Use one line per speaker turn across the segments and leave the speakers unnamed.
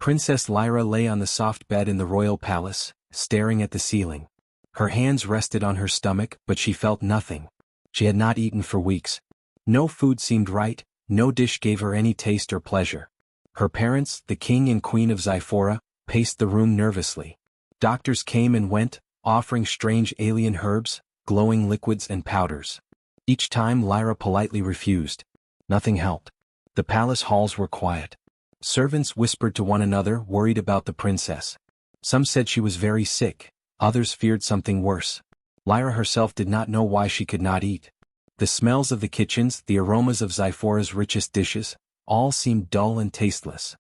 Princess Lyra lay on the soft bed in the royal palace, staring at the ceiling. Her hands rested on her stomach, but she felt nothing. She had not eaten for weeks. No food seemed right, no dish gave her any taste or pleasure. Her parents, the king and queen of Zyphora, paced the room nervously. Doctors came and went, offering strange alien herbs, glowing liquids and powders. Each time Lyra politely refused. Nothing helped. The palace halls were quiet. Servants whispered to one another, worried about the princess. Some said she was very sick, others feared something worse. Lyra herself did not know why she could not eat. The smells of the kitchens, the aromas of Zyphora's richest dishes, all seemed dull and tasteless.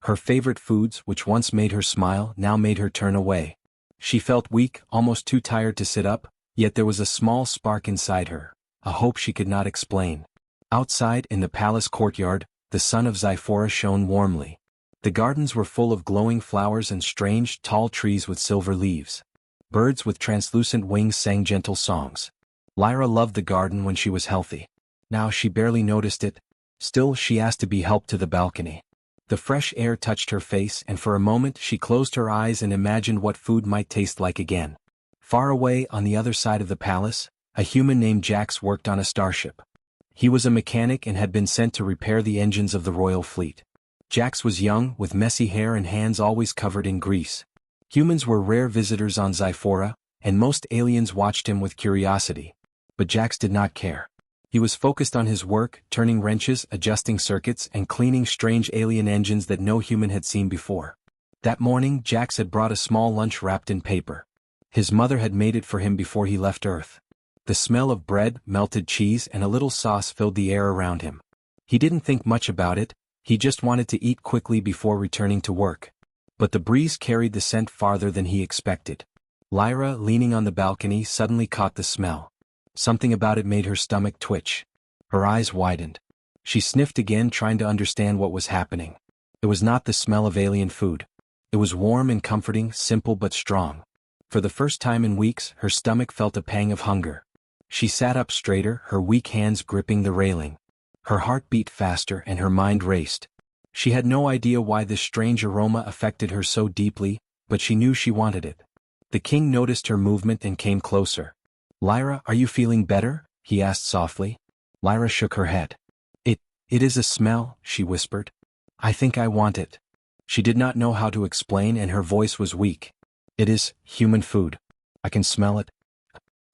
Her favorite foods, which once made her smile, now made her turn away. She felt weak, almost too tired to sit up, yet there was a small spark inside her, a hope she could not explain. Outside, in the palace courtyard, the sun of Zyphora shone warmly. The gardens were full of glowing flowers and strange, tall trees with silver leaves. Birds with translucent wings sang gentle songs. Lyra loved the garden when she was healthy. Now she barely noticed it. Still, she asked to be helped to the balcony. The fresh air touched her face, and for a moment she closed her eyes and imagined what food might taste like again. Far away, on the other side of the palace, a human named Jax worked on a starship. He was a mechanic and had been sent to repair the engines of the royal fleet. Jax was young, with messy hair and hands always covered in grease. Humans were rare visitors on Zyphora, and most aliens watched him with curiosity. But Jax did not care. He was focused on his work, turning wrenches, adjusting circuits, and cleaning strange alien engines that no human had seen before. That morning, Jax had brought a small lunch wrapped in paper. His mother had made it for him before he left Earth. The smell of bread, melted cheese, and a little sauce filled the air around him. He didn't think much about it, he just wanted to eat quickly before returning to work. But the breeze carried the scent farther than he expected. Lyra, leaning on the balcony, suddenly caught the smell. Something about it made her stomach twitch. Her eyes widened. She sniffed again, trying to understand what was happening. It was not the smell of alien food. It was warm and comforting, simple but strong. For the first time in weeks, her stomach felt a pang of hunger. She sat up straighter, her weak hands gripping the railing. Her heart beat faster and her mind raced. She had no idea why this strange aroma affected her so deeply, but she knew she wanted it. The king noticed her movement and came closer. "Lyra, are you feeling better?" he asked softly. Lyra shook her head. It is a smell," she whispered. "I think I want it." She did not know how to explain and her voice was weak. "It is human food. I can smell it.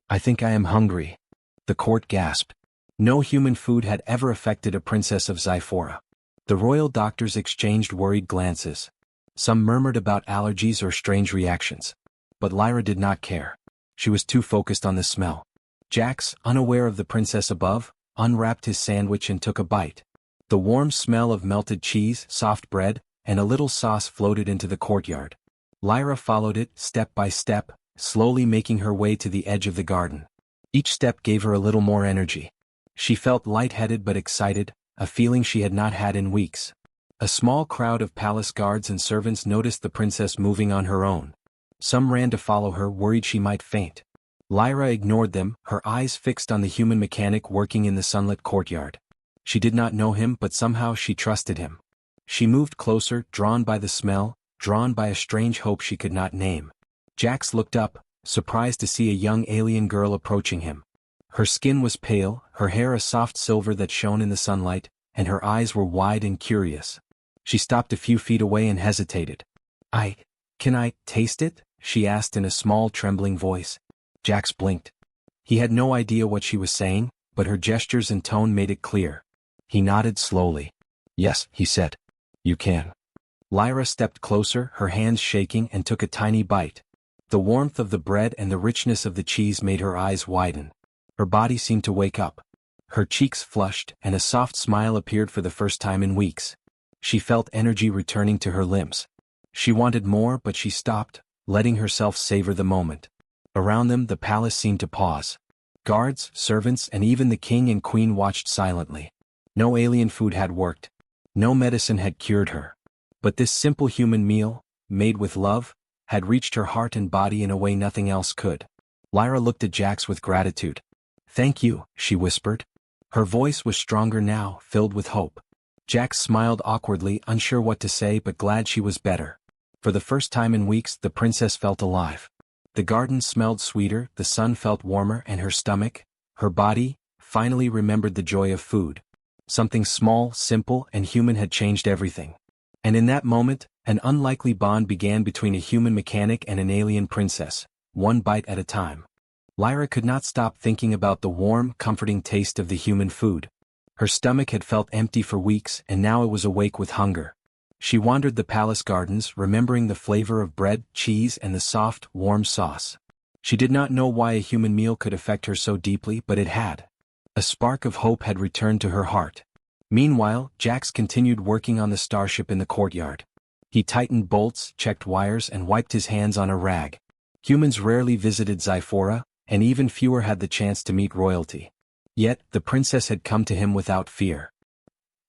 I think I am hungry." The court gasped. No human food had ever affected a princess of Zyphora. The royal doctors exchanged worried glances. Some murmured about allergies or strange reactions. But Lyra did not care. She was too focused on the smell. Jax, unaware of the princess above, unwrapped his sandwich and took a bite. The warm smell of melted cheese, soft bread, and a little sauce floated into the courtyard. Lyra followed it, step by step, slowly making her way to the edge of the garden. Each step gave her a little more energy. She felt lightheaded but excited, a feeling she had not had in weeks. A small crowd of palace guards and servants noticed the princess moving on her own. Some ran to follow her, worried she might faint. Lyra ignored them, her eyes fixed on the human mechanic working in the sunlit courtyard. She did not know him, but somehow she trusted him. She moved closer, drawn by the smell, drawn by a strange hope she could not name. Jax looked up, surprised to see a young alien girl approaching him. Her skin was pale, her hair a soft silver that shone in the sunlight, and her eyes were wide and curious. She stopped a few feet away and hesitated. Can I taste it?" she asked in a small, trembling voice. Jax blinked. He had no idea what she was saying, but her gestures and tone made it clear. He nodded slowly. "Yes," he said. "You can." Lyra stepped closer, her hands shaking, and took a tiny bite. The warmth of the bread and the richness of the cheese made her eyes widen. Her body seemed to wake up. Her cheeks flushed, and a soft smile appeared for the first time in weeks. She felt energy returning to her limbs. She wanted more, but she stopped, letting herself savor the moment. Around them, the palace seemed to pause. Guards, servants, and even the king and queen watched silently. No alien food had worked. No medicine had cured her. But this simple human meal, made with love, had reached her heart and body in a way nothing else could. Lyra looked at Jax with gratitude. "Thank you," she whispered. Her voice was stronger now, filled with hope. Jax smiled awkwardly, unsure what to say but glad she was better. For the first time in weeks, the princess felt alive. The garden smelled sweeter, the sun felt warmer, and her stomach, her body, finally remembered the joy of food. Something small, simple, and human had changed everything. And in that moment, an unlikely bond began between a human mechanic and an alien princess, one bite at a time. Lyra could not stop thinking about the warm, comforting taste of the human food. Her stomach had felt empty for weeks, and now it was awake with hunger. She wandered the palace gardens, remembering the flavor of bread, cheese, and the soft, warm sauce. She did not know why a human meal could affect her so deeply, but it had. A spark of hope had returned to her heart. Meanwhile, Jax continued working on the starship in the courtyard. He tightened bolts, checked wires, and wiped his hands on a rag. Humans rarely visited Zyphora, and even fewer had the chance to meet royalty. Yet, the princess had come to him without fear.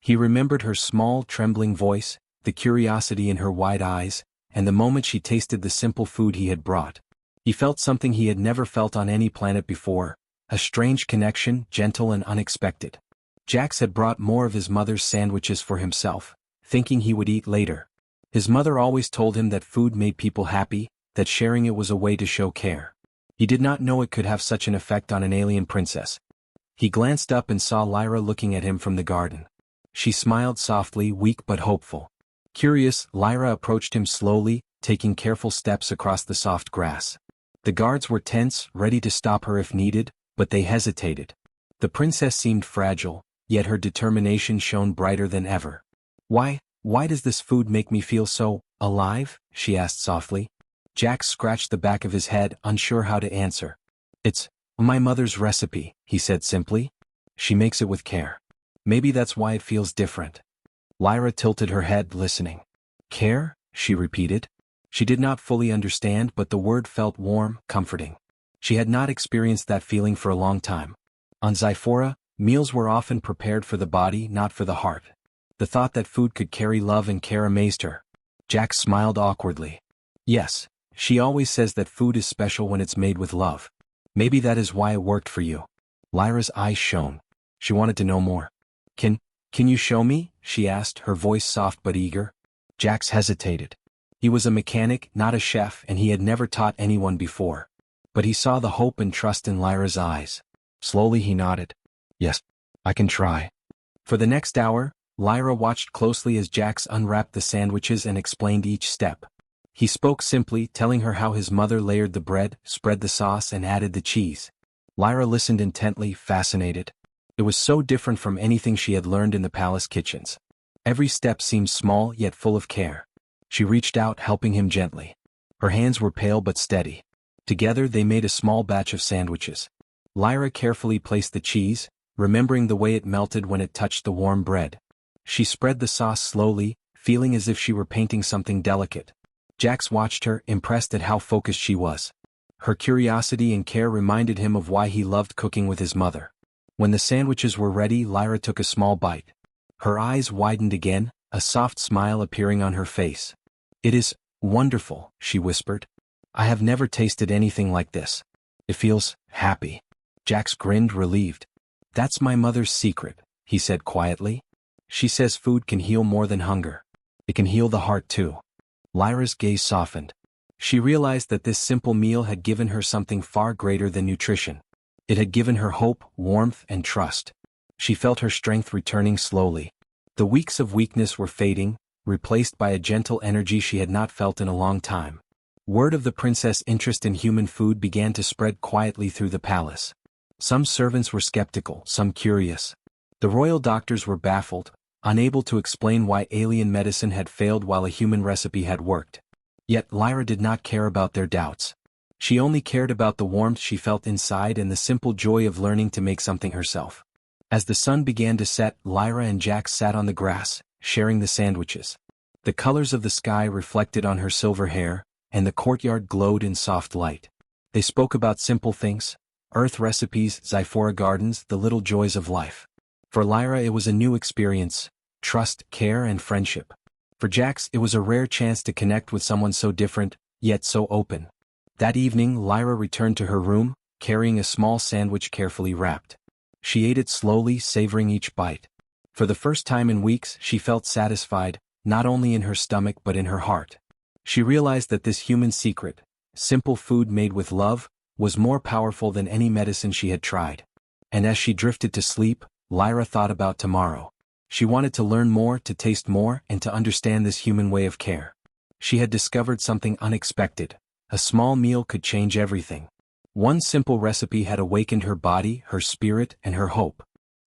He remembered her small, trembling voice, the curiosity in her wide eyes, and the moment she tasted the simple food he had brought. He felt something he had never felt on any planet before, a strange connection, gentle and unexpected. Jax had brought more of his mother's sandwiches for himself, thinking he would eat later. His mother always told him that food made people happy, that sharing it was a way to show care. He did not know it could have such an effect on an alien princess. He glanced up and saw Lyra looking at him from the garden. She smiled softly, weak but hopeful. Curious, Lyra approached him slowly, taking careful steps across the soft grass. The guards were tense, ready to stop her if needed, but they hesitated. The princess seemed fragile, yet her determination shone brighter than ever. Why does this food make me feel so alive?" she asked softly. Jax scratched the back of his head, unsure how to answer. "It's my mother's recipe," he said simply. "She makes it with care. Maybe that's why it feels different." Lyra tilted her head, listening. "Care?" she repeated. She did not fully understand, but the word felt warm, comforting. She had not experienced that feeling for a long time. On Zyphora, meals were often prepared for the body, not for the heart. The thought that food could carry love and care amazed her. Jax smiled awkwardly. "Yes, she always says that food is special when it's made with love. Maybe that is why it worked for you." Lyra's eyes shone. She wanted to know more. Can you show me?" she asked, her voice soft but eager. Jax hesitated. He was a mechanic, not a chef, and he had never taught anyone before. But he saw the hope and trust in Lyra's eyes. Slowly he nodded. "Yes, I can try." For the next hour, Lyra watched closely as Jax unwrapped the sandwiches and explained each step. He spoke simply, telling her how his mother layered the bread, spread the sauce, and added the cheese. Lyra listened intently, fascinated. It was so different from anything she had learned in the palace kitchens. Every step seemed small yet full of care. She reached out, helping him gently. Her hands were pale but steady. Together they made a small batch of sandwiches. Lyra carefully placed the cheese, remembering the way it melted when it touched the warm bread. She spread the sauce slowly, feeling as if she were painting something delicate. Jax watched her, impressed at how focused she was. Her curiosity and care reminded him of why he loved cooking with his mother. When the sandwiches were ready, Lyra took a small bite. Her eyes widened again, a soft smile appearing on her face. "It is wonderful," she whispered. "I have never tasted anything like this. It feels happy." Jax grinned, relieved. "That's my mother's secret," he said quietly. "She says food can heal more than hunger. It can heal the heart too." Lyra's gaze softened. She realized that this simple meal had given her something far greater than nutrition. It had given her hope, warmth, and trust. She felt her strength returning slowly. The weeks of weakness were fading, replaced by a gentle energy she had not felt in a long time. Word of the princess' interest in human food began to spread quietly through the palace. Some servants were skeptical, some curious. The royal doctors were baffled, unable to explain why alien medicine had failed while a human recipe had worked. Yet Lyra did not care about their doubts. She only cared about the warmth she felt inside and the simple joy of learning to make something herself. As the sun began to set, Lyra and Jax sat on the grass, sharing the sandwiches. The colors of the sky reflected on her silver hair, and the courtyard glowed in soft light. They spoke about simple things, earth recipes, Zyphora gardens, the little joys of life. For Lyra it was a new experience, trust, care, and friendship. For Jax it was a rare chance to connect with someone so different, yet so open. That evening Lyra returned to her room, carrying a small sandwich carefully wrapped. She ate it slowly, savoring each bite. For the first time in weeks she felt satisfied, not only in her stomach but in her heart. She realized that this human secret, simple food made with love, was more powerful than any medicine she had tried. And as she drifted to sleep, Lyra thought about tomorrow. She wanted to learn more, to taste more, and to understand this human way of care. She had discovered something unexpected. A small meal could change everything. One simple recipe had awakened her body, her spirit, and her hope.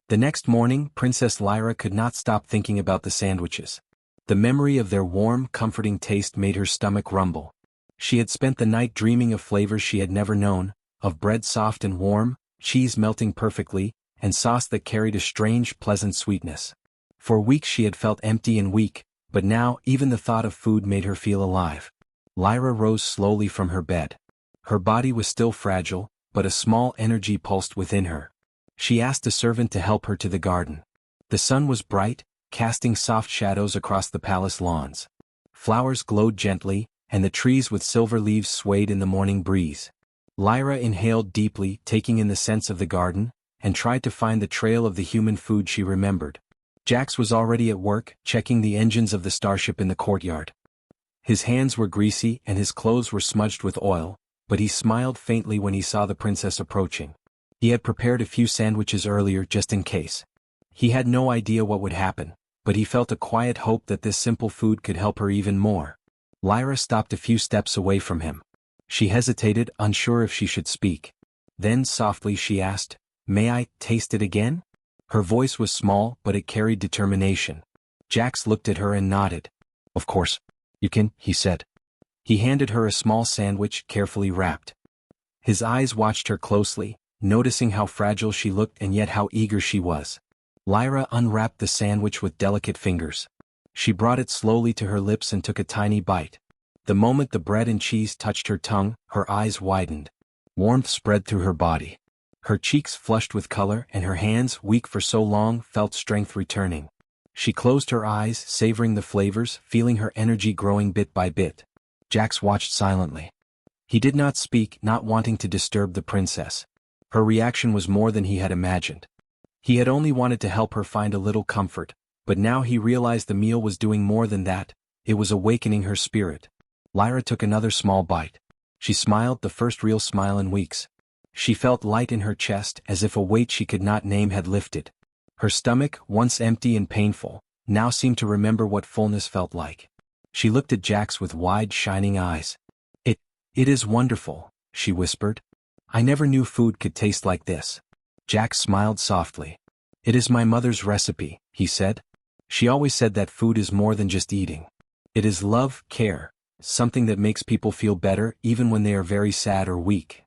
The next morning, Princess Lyra could not stop thinking about the sandwiches. The memory of their warm, comforting taste made her stomach rumble. She had spent the night dreaming of flavors she had never known, of bread soft and warm, cheese melting perfectly, and sauce that carried a strange, pleasant sweetness. For weeks she had felt empty and weak, but now even the thought of food made her feel alive. Lyra rose slowly from her bed. Her body was still fragile, but a small energy pulsed within her. She asked a servant to help her to the garden. The sun was bright, casting soft shadows across the palace lawns. Flowers glowed gently, and the trees with silver leaves swayed in the morning breeze. Lyra inhaled deeply, taking in the scents of the garden, and tried to find the trail of the human food she remembered. Jax was already at work, checking the engines of the starship in the courtyard. His hands were greasy and his clothes were smudged with oil, but he smiled faintly when he saw the princess approaching. He had prepared a few sandwiches earlier just in case. He had no idea what would happen, but he felt a quiet hope that this simple food could help her even more. Lyra stopped a few steps away from him. She hesitated, unsure if she should speak. Then softly she asked, "May I taste it again?" Her voice was small, but it carried determination. Jax looked at her and nodded. "Of course. You can," he said. He handed her a small sandwich, carefully wrapped. His eyes watched her closely, noticing how fragile she looked and yet how eager she was. Lyra unwrapped the sandwich with delicate fingers. She brought it slowly to her lips and took a tiny bite. The moment the bread and cheese touched her tongue, her eyes widened. Warmth spread through her body. Her cheeks flushed with color and her hands, weak for so long, felt strength returning. She closed her eyes, savoring the flavors, feeling her energy growing bit by bit. Jax watched silently. He did not speak, not wanting to disturb the princess. Her reaction was more than he had imagined. He had only wanted to help her find a little comfort, but now he realized the meal was doing more than that. It was awakening her spirit. Lyra took another small bite. She smiled, the first real smile in weeks. She felt light in her chest, as if a weight she could not name had lifted. Her stomach, once empty and painful, now seemed to remember what fullness felt like. She looked at Jax with wide, shining eyes. It is wonderful," she whispered. "I never knew food could taste like this." Jax smiled softly. "It is my mother's recipe," he said. "She always said that food is more than just eating. It is love, care, something that makes people feel better even when they are very sad or weak."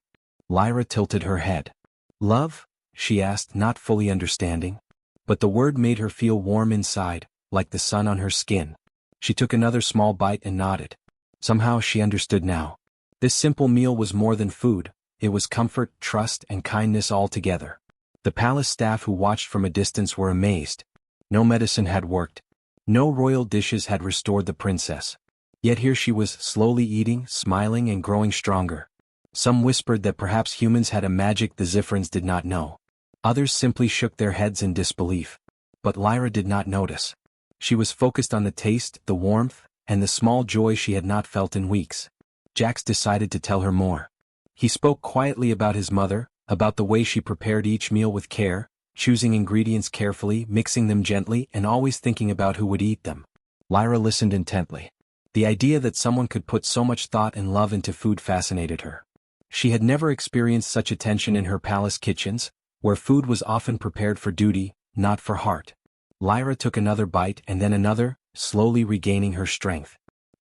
Lyra tilted her head. "Love?" she asked, not fully understanding. But the word made her feel warm inside, like the sun on her skin. She took another small bite and nodded. Somehow she understood now. This simple meal was more than food, it was comfort, trust, and kindness all together. The palace staff who watched from a distance were amazed. No medicine had worked. No royal dishes had restored the princess. Yet here she was, slowly eating, smiling, and growing stronger. Some whispered that perhaps humans had a magic the Ziphrans did not know. Others simply shook their heads in disbelief. But Lyra did not notice. She was focused on the taste, the warmth, and the small joy she had not felt in weeks. Jax decided to tell her more. He spoke quietly about his mother, about the way she prepared each meal with care, choosing ingredients carefully, mixing them gently, and always thinking about who would eat them. Lyra listened intently. The idea that someone could put so much thought and love into food fascinated her. She had never experienced such attention in her palace kitchens, where food was often prepared for duty, not for heart. Lyra took another bite and then another, slowly regaining her strength.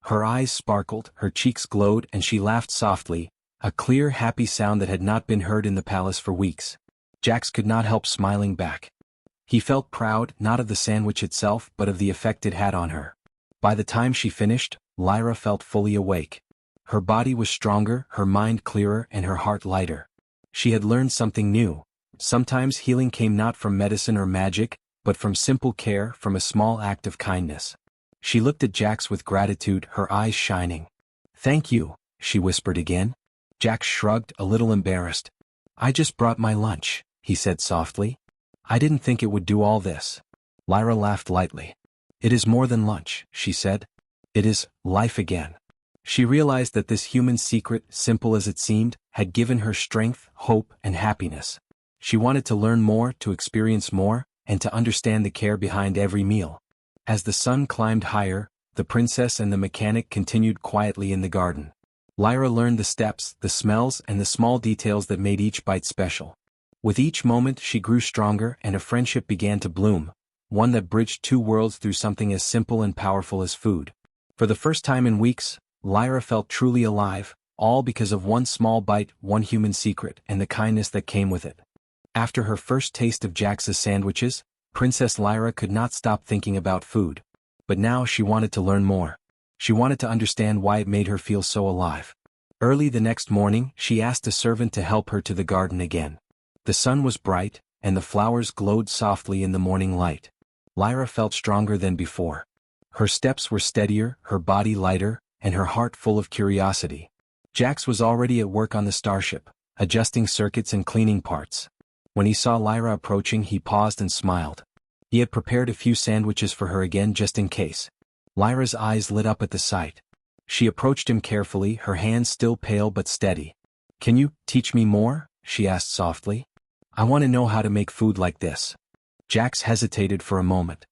Her eyes sparkled, her cheeks glowed, and she laughed softly, a clear, happy sound that had not been heard in the palace for weeks. Jax could not help smiling back. He felt proud, not of the sandwich itself, but of the effect it had on her. By the time she finished, Lyra felt fully awake. Her body was stronger, her mind clearer, and her heart lighter. She had learned something new. Sometimes healing came not from medicine or magic, but from simple care, from a small act of kindness. She looked at Jax with gratitude, her eyes shining. "Thank you," she whispered again. Jax shrugged, a little embarrassed. "I just brought my lunch," he said softly. "I didn't think it would do all this." Lyra laughed lightly. "It is more than lunch," she said. "It is life again." She realized that this human secret, simple as it seemed, had given her strength, hope, and happiness. She wanted to learn more, to experience more, and to understand the care behind every meal. As the sun climbed higher, the princess and the mechanic continued quietly in the garden. Lyra learned the steps, the smells, and the small details that made each bite special. With each moment she grew stronger and a friendship began to bloom, one that bridged two worlds through something as simple and powerful as food. For the first time in weeks, Lyra felt truly alive, all because of one small bite, one human secret, and the kindness that came with it. After her first taste of Jax's sandwiches, Princess Lyra could not stop thinking about food. But now she wanted to learn more. She wanted to understand why it made her feel so alive. Early the next morning, she asked a servant to help her to the garden again. The sun was bright, and the flowers glowed softly in the morning light. Lyra felt stronger than before. Her steps were steadier, her body lighter, and her heart full of curiosity. Jax was already at work on the starship, adjusting circuits and cleaning parts. When he saw Lyra approaching, he paused and smiled. He had prepared a few sandwiches for her again just in case. Lyra's eyes lit up at the sight. She approached him carefully, her hands still pale but steady. "Can you teach me more?" she asked softly. "I want to know how to make food like this." Jax hesitated for a moment.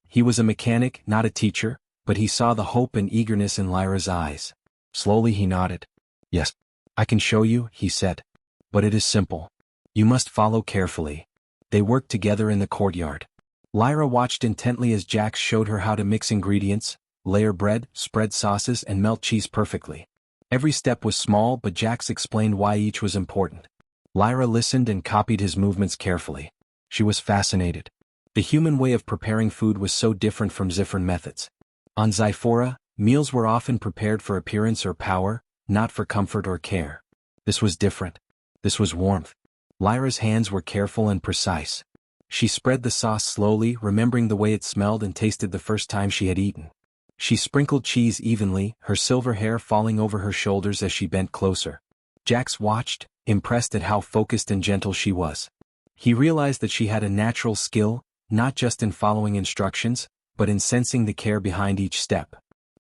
He was a mechanic, not a teacher, but he saw the hope and eagerness in Lyra's eyes. Slowly he nodded. "Yes, I can show you," he said. "But it is simple. You must follow carefully." They worked together in the courtyard. Lyra watched intently as Jax showed her how to mix ingredients, layer bread, spread sauces, and melt cheese perfectly. Every step was small, but Jax explained why each was important. Lyra listened and copied his movements carefully. She was fascinated. The human way of preparing food was so different from Zifron methods. On Zyphora, meals were often prepared for appearance or power, not for comfort or care. This was different. This was warmth. Lyra's hands were careful and precise. She spread the sauce slowly, remembering the way it smelled and tasted the first time she had eaten. She sprinkled cheese evenly, her silver hair falling over her shoulders as she bent closer. Jax watched, impressed at how focused and gentle she was. He realized that she had a natural skill, not just in following instructions, but in sensing the care behind each step.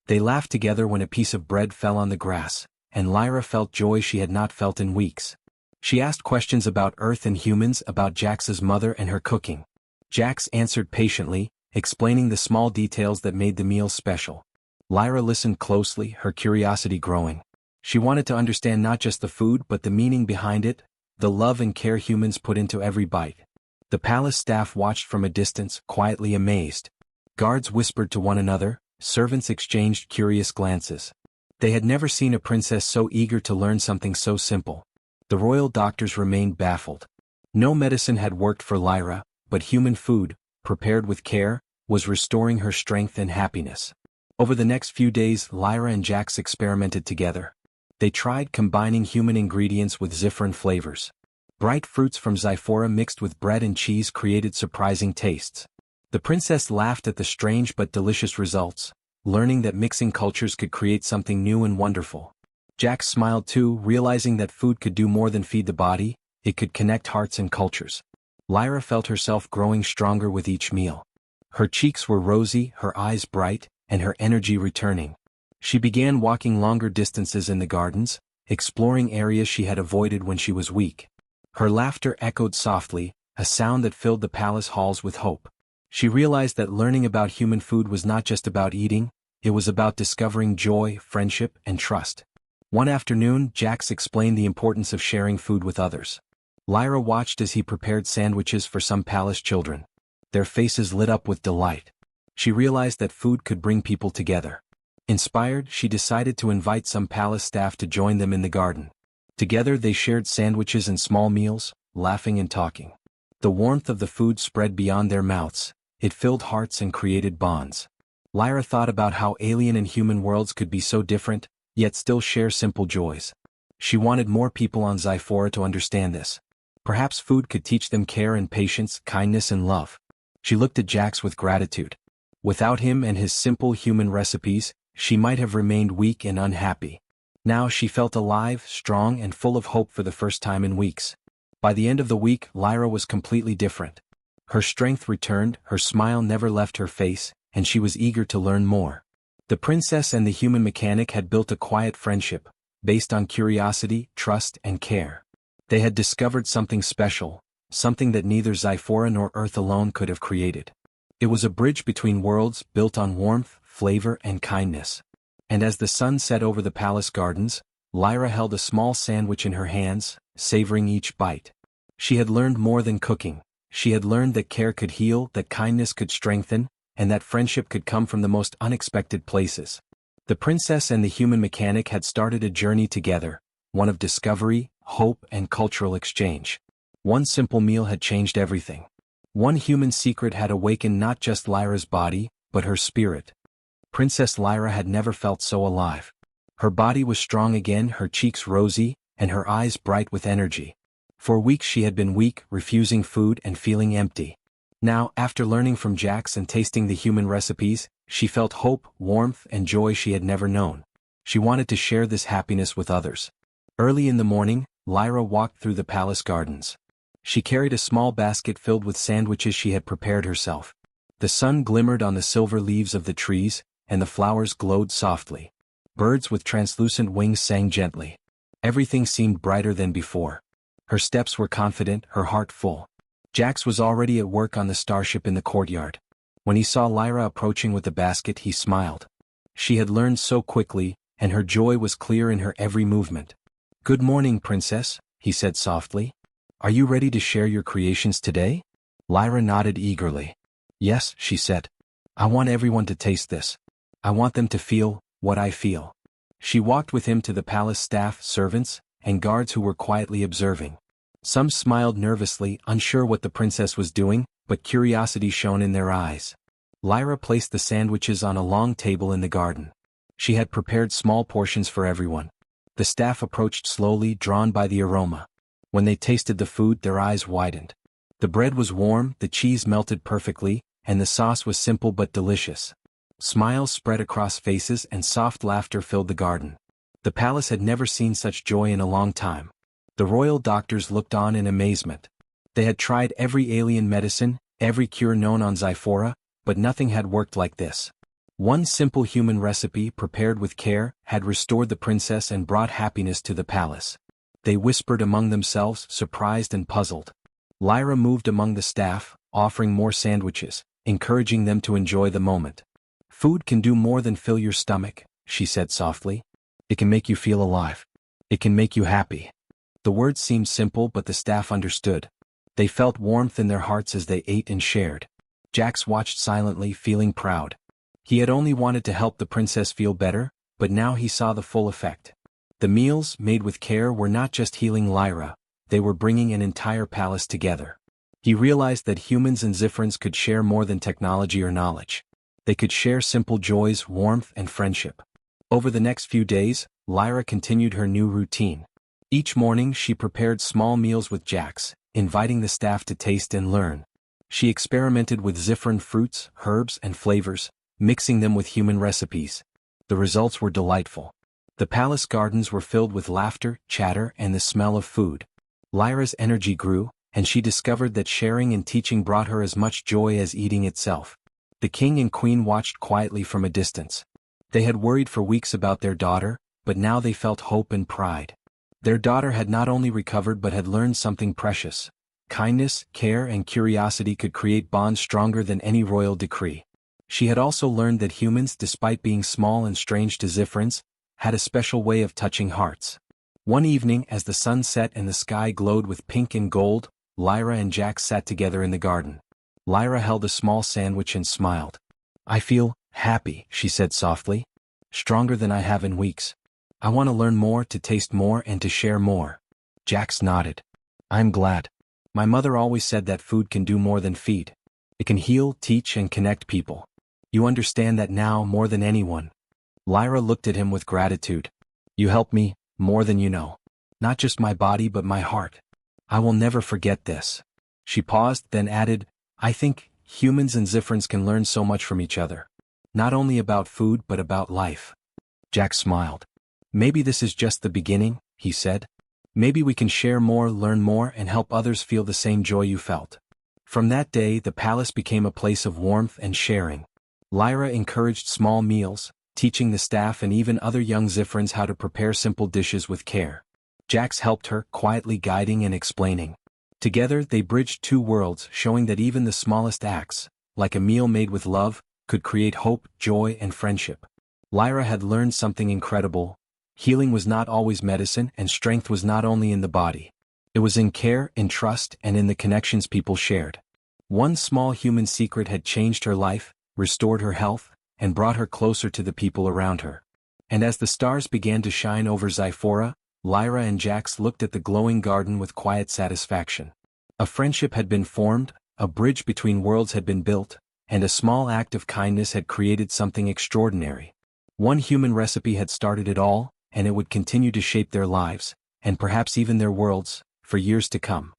They laughed together when a piece of bread fell on the grass, and Lyra felt joy she had not felt in weeks. She asked questions about Earth and humans, about Jax's mother and her cooking. Jax answered patiently, explaining the small details that made the meal special. Lyra listened closely, her curiosity growing. She wanted to understand not just the food but the meaning behind it, the love and care humans put into every bite. The palace staff watched from a distance, quietly amazed. Guards whispered to one another, servants exchanged curious glances. They had never seen a princess so eager to learn something so simple. The royal doctors remained baffled. No medicine had worked for Lyra, but human food, prepared with care, was restoring her strength and happiness. Over the next few days, Lyra and Jax experimented together. They tried combining human ingredients with Zifron flavors. Bright fruits from Zyphora mixed with bread and cheese created surprising tastes. The princess laughed at the strange but delicious results, learning that mixing cultures could create something new and wonderful. Jax smiled too, realizing that food could do more than feed the body, it could connect hearts and cultures. Lyra felt herself growing stronger with each meal. Her cheeks were rosy, her eyes bright, and her energy returning. She began walking longer distances in the gardens, exploring areas she had avoided when she was weak. Her laughter echoed softly, a sound that filled the palace halls with hope. She realized that learning about human food was not just about eating, it was about discovering joy, friendship, and trust. One afternoon, Jax explained the importance of sharing food with others. Lyra watched as he prepared sandwiches for some palace children. Their faces lit up with delight. She realized that food could bring people together. Inspired, she decided to invite some palace staff to join them in the garden. Together they shared sandwiches and small meals, laughing and talking. The warmth of the food spread beyond their mouths. It filled hearts and created bonds. Lyra thought about how alien and human worlds could be so different, yet still share simple joys. She wanted more people on Zyphora to understand this. Perhaps food could teach them care and patience, kindness and love. She looked at Jax with gratitude. Without him and his simple human recipes, she might have remained weak and unhappy. Now she felt alive, strong, and full of hope for the first time in weeks. By the end of the week, Lyra was completely different. Her strength returned, her smile never left her face, and she was eager to learn more. The princess and the human mechanic had built a quiet friendship, based on curiosity, trust, and care. They had discovered something special, something that neither Zyphora nor Earth alone could have created. It was a bridge between worlds, built on warmth, flavor, and kindness. And as the sun set over the palace gardens, Lyra held a small sandwich in her hands, savoring each bite. She had learned more than cooking. She had learned that care could heal, that kindness could strengthen, and that friendship could come from the most unexpected places. The princess and the human mechanic had started a journey together, one of discovery, hope, and cultural exchange. One simple meal had changed everything. One human secret had awakened not just Lyra's body, but her spirit. Princess Lyra had never felt so alive. Her body was strong again, her cheeks rosy, and her eyes bright with energy. For weeks she had been weak, refusing food and feeling empty. Now, after learning from Jax and tasting the human recipes, she felt hope, warmth, and joy she had never known. She wanted to share this happiness with others. Early in the morning, Lyra walked through the palace gardens. She carried a small basket filled with sandwiches she had prepared herself. The sun glimmered on the silver leaves of the trees, and the flowers glowed softly. Birds with translucent wings sang gently. Everything seemed brighter than before. Her steps were confident, her heart full. Jax was already at work on the starship in the courtyard. When he saw Lyra approaching with the basket, he smiled. She had learned so quickly, and her joy was clear in her every movement. "Good morning, princess," he said softly. "Are you ready to share your creations today?" Lyra nodded eagerly. "Yes," she said. "I want everyone to taste this. I want them to feel what I feel." She walked with him to the palace staff, servants, and guards who were quietly observing. Some smiled nervously, unsure what the princess was doing, but curiosity shone in their eyes. Lyra placed the sandwiches on a long table in the garden. She had prepared small portions for everyone. The staff approached slowly, drawn by the aroma. When they tasted the food, their eyes widened. The bread was warm, the cheese melted perfectly, and the sauce was simple but delicious. Smiles spread across faces and soft laughter filled the garden. The palace had never seen such joy in a long time. The royal doctors looked on in amazement. They had tried every alien medicine, every cure known on Zyphora, but nothing had worked like this. One simple human recipe, prepared with care, had restored the princess and brought happiness to the palace. They whispered among themselves, surprised and puzzled. Lyra moved among the staff, offering more sandwiches, encouraging them to enjoy the moment. "Food can do more than fill your stomach," she said softly. "It can make you feel alive. It can make you happy." The words seemed simple, but the staff understood. They felt warmth in their hearts as they ate and shared. Jax watched silently, feeling proud. He had only wanted to help the princess feel better, but now he saw the full effect. The meals, made with care, were not just healing Lyra, they were bringing an entire palace together. He realized that humans and Zypherans could share more than technology or knowledge. They could share simple joys, warmth, and friendship. Over the next few days, Lyra continued her new routine. Each morning she prepared small meals with Jax, inviting the staff to taste and learn. She experimented with Zypheran fruits, herbs, and flavors, mixing them with human recipes. The results were delightful. The palace gardens were filled with laughter, chatter, and the smell of food. Lyra's energy grew, and she discovered that sharing and teaching brought her as much joy as eating itself. The king and queen watched quietly from a distance. They had worried for weeks about their daughter, but now they felt hope and pride. Their daughter had not only recovered but had learned something precious. Kindness, care, and curiosity could create bonds stronger than any royal decree. She had also learned that humans, despite being small and strange to Zypherans, had a special way of touching hearts. One evening, as the sun set and the sky glowed with pink and gold, Lyra and Jax sat together in the garden. Lyra held a small sandwich and smiled. "I feel happy," she said softly. "Stronger than I have in weeks. I want to learn more, to taste more, and to share more." Jax nodded. "I'm glad. My mother always said that food can do more than feed. It can heal, teach, and connect people. You understand that now more than anyone." Lyra looked at him with gratitude. "You helped me, more than you know. Not just my body but my heart. I will never forget this." She paused, then added, "I think humans and Zypherans can learn so much from each other. Not only about food but about life." Jax smiled. "Maybe this is just the beginning," he said. "Maybe we can share more, learn more, and help others feel the same joy you felt." From that day the palace became a place of warmth and sharing. Lyra encouraged small meals, teaching the staff and even other young Ziphrans how to prepare simple dishes with care. Jax helped her, quietly guiding and explaining. Together they bridged two worlds, showing that even the smallest acts, like a meal made with love, could create hope, joy and friendship. Lyra had learned something incredible. Healing was not always medicine, and strength was not only in the body. It was in care, in trust, and in the connections people shared. One small human secret had changed her life, restored her health, and brought her closer to the people around her. And as the stars began to shine over Zyphora, Lyra and Jax looked at the glowing garden with quiet satisfaction. A friendship had been formed, a bridge between worlds had been built, and a small act of kindness had created something extraordinary. One human recipe had started it all, and it would continue to shape their lives, and perhaps even their worlds, for years to come.